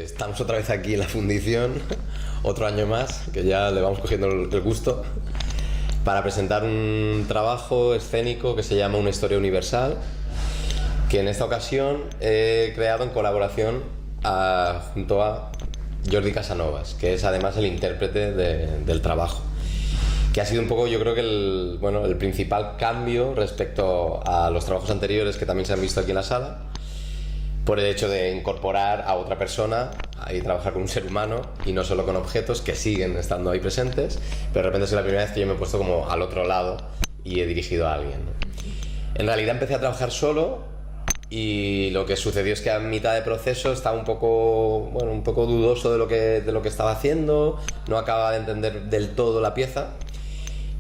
Estamos otra vez aquí en la fundición, otro año más, que ya le vamos cogiendo el gusto, para presentar un trabajo escénico que se llama Una historia universal, que en esta ocasión he creado en colaboración junto a Jordi Casanovas, que es además el intérprete del trabajo, que ha sido un poco, yo creo que el principal cambio respecto a los trabajos anteriores que también se han visto aquí en la sala, por el hecho de incorporar a otra persona y trabajar con un ser humano y no solo con objetos que siguen estando ahí presentes, pero de repente es la primera vez que yo me he puesto como al otro lado y he dirigido a alguien, ¿no? En realidad empecé a trabajar solo y lo que sucedió es que a mitad de proceso estaba un poco dudoso de lo que estaba haciendo, no acababa de entender del todo la pieza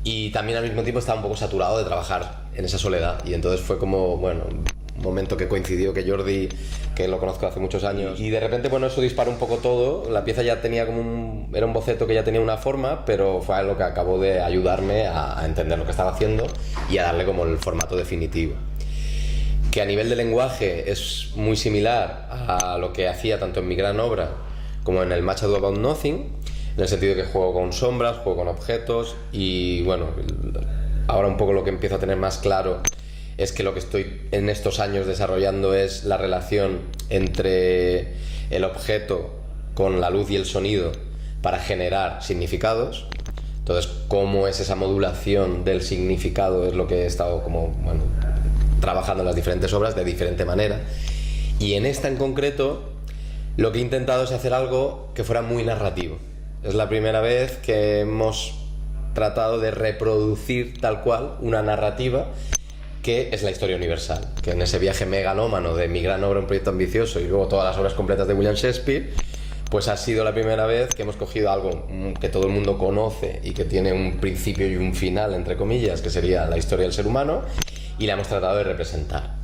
y también al mismo tiempo estaba un poco saturado de trabajar en esa soledad, y entonces fue como, un momento que coincidió que Jordi, que lo conozco hace muchos años, y de repente eso disparó un poco todo. La pieza ya tenía era un boceto que ya tenía una forma, pero fue algo que acabó de ayudarme a entender lo que estaba haciendo y a darle como el formato definitivo, que a nivel de lenguaje es muy similar a lo que hacía tanto en mi gran obra como en el Much Ado About Nothing, en el sentido de que juego con sombras, juego con objetos, y ahora un poco lo que empiezo a tener más claro es que lo que estoy en estos años desarrollando es la relación entre el objeto con la luz y el sonido para generar significados. Entonces, cómo es esa modulación del significado es lo que he estado trabajando en las diferentes obras de diferente manera. Y en esta en concreto, lo que he intentado es hacer algo que fuera muy narrativo. Es la primera vez que hemos tratado de reproducir tal cual una narrativa que es la historia universal, que en ese viaje megalómano de mi gran obra, un proyecto ambicioso, y luego todas las obras completas de William Shakespeare, pues ha sido la primera vez que hemos cogido algo que todo el mundo conoce y que tiene un principio y un final, entre comillas, que sería la historia del ser humano, y la hemos tratado de representar.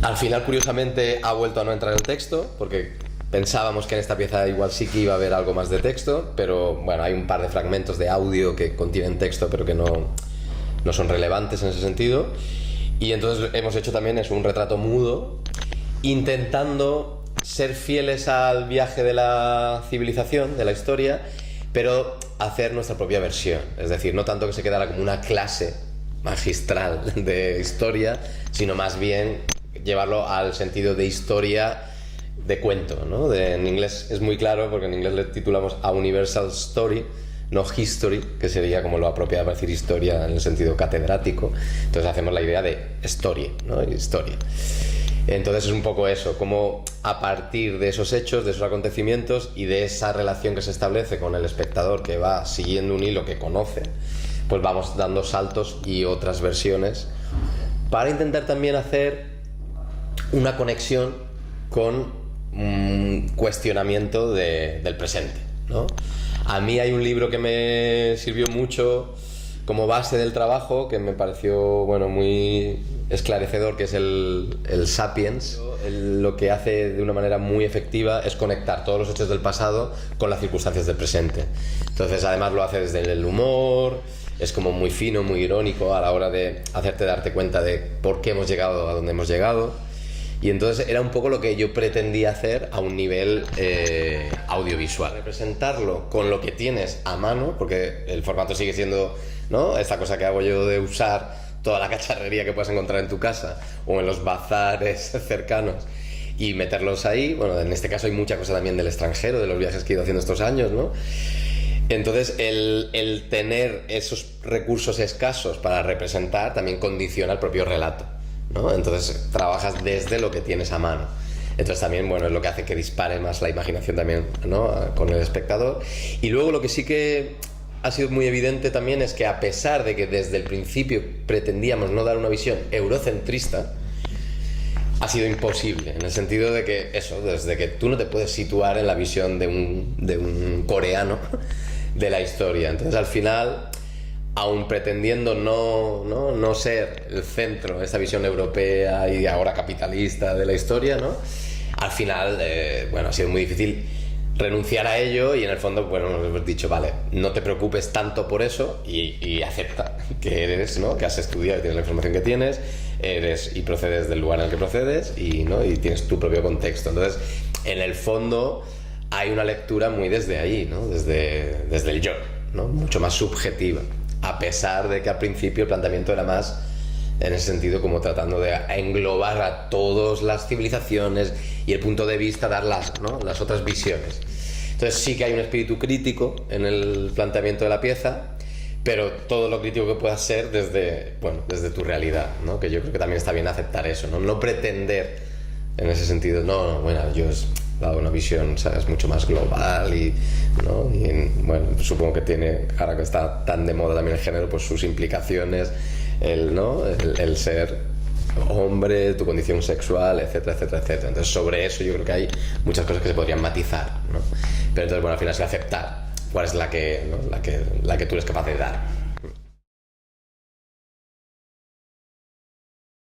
Al final, curiosamente, ha vuelto a no entrar el texto, porque pensábamos que en esta pieza igual sí que iba a haber algo más de texto, pero hay un par de fragmentos de audio que contienen texto, pero que no son relevantes en ese sentido. Y entonces hemos hecho también un retrato mudo, intentando ser fieles al viaje de la civilización, de la historia, pero hacer nuestra propia versión. Es decir, no tanto que se quedara como una clase magistral de historia, sino más bien llevarlo al sentido de historia de cuento, ¿no? En inglés es muy claro, porque en inglés le titulamos A Universal Story, no history, que sería como lo apropiado para decir historia en el sentido catedrático. Entonces hacemos la idea de story, ¿no? Historia. Entonces es un poco eso, como a partir de esos hechos, de esos acontecimientos y de esa relación que se establece con el espectador, que va siguiendo un hilo que conoce, pues vamos dando saltos y otras versiones para intentar también hacer una conexión con un cuestionamiento del presente, ¿no? A mí hay un libro que me sirvió mucho como base del trabajo, que me pareció muy esclarecedor, que es el Sapiens. Lo que hace de una manera muy efectiva es conectar todos los hechos del pasado con las circunstancias del presente. Entonces, además lo hace desde el humor, es como muy fino, muy irónico a la hora de hacerte darte cuenta de por qué hemos llegado a donde hemos llegado. Y entonces era un poco lo que yo pretendía hacer a un nivel audiovisual. Representarlo con lo que tienes a mano, porque el formato sigue siendo, ¿no?, esta cosa que hago yo de usar toda la cacharrería que puedes encontrar en tu casa o en los bazares cercanos y meterlos ahí. En este caso hay mucha cosa también del extranjero, de los viajes que he ido haciendo estos años, ¿no? Entonces el tener esos recursos escasos para representar también condiciona el propio relato, ¿no? Entonces trabajas desde lo que tienes a mano. Entonces también es lo que hace que dispare más la imaginación también, ¿no?, con el espectador. Y luego lo que sí que ha sido muy evidente también es que, a pesar de que desde el principio pretendíamos no dar una visión eurocentrista, ha sido imposible, en el sentido de que desde que tú no te puedes situar en la visión de un coreano de la historia. Entonces al final, aun pretendiendo no ser el centro, esta visión europea y ahora capitalista de la historia, ¿no?, al final ha sido muy difícil renunciar a ello, y en el fondo nos hemos dicho, vale, no te preocupes tanto por eso y acepta que eres, ¿no?, que has estudiado y tienes la información que tienes, eres y procedes del lugar en el que procedes y tienes tu propio contexto. Entonces en el fondo hay una lectura muy desde ahí, ¿no? Desde el yo, ¿no? Mucho más subjetiva, a pesar de que al principio el planteamiento era más en ese sentido como tratando de englobar a todas las civilizaciones y el punto de vista, dar ¿no? las otras visiones. Entonces sí que hay un espíritu crítico en el planteamiento de la pieza, pero todo lo crítico que pueda ser desde tu realidad, ¿no? Que yo creo que también está bien aceptar eso, no pretender en ese sentido, bueno, yo he dado una visión, ¿sabes?, mucho más global ¿no? Bueno, supongo que tiene, ahora que está tan de moda también el género, pues sus implicaciones, ¿no? el ser hombre, tu condición sexual, etcétera, etcétera, etcétera. Entonces sobre eso yo creo que hay muchas cosas que se podrían matizar, ¿no? Pero entonces, bueno, al final es aceptar cuál es la que tú eres capaz de dar.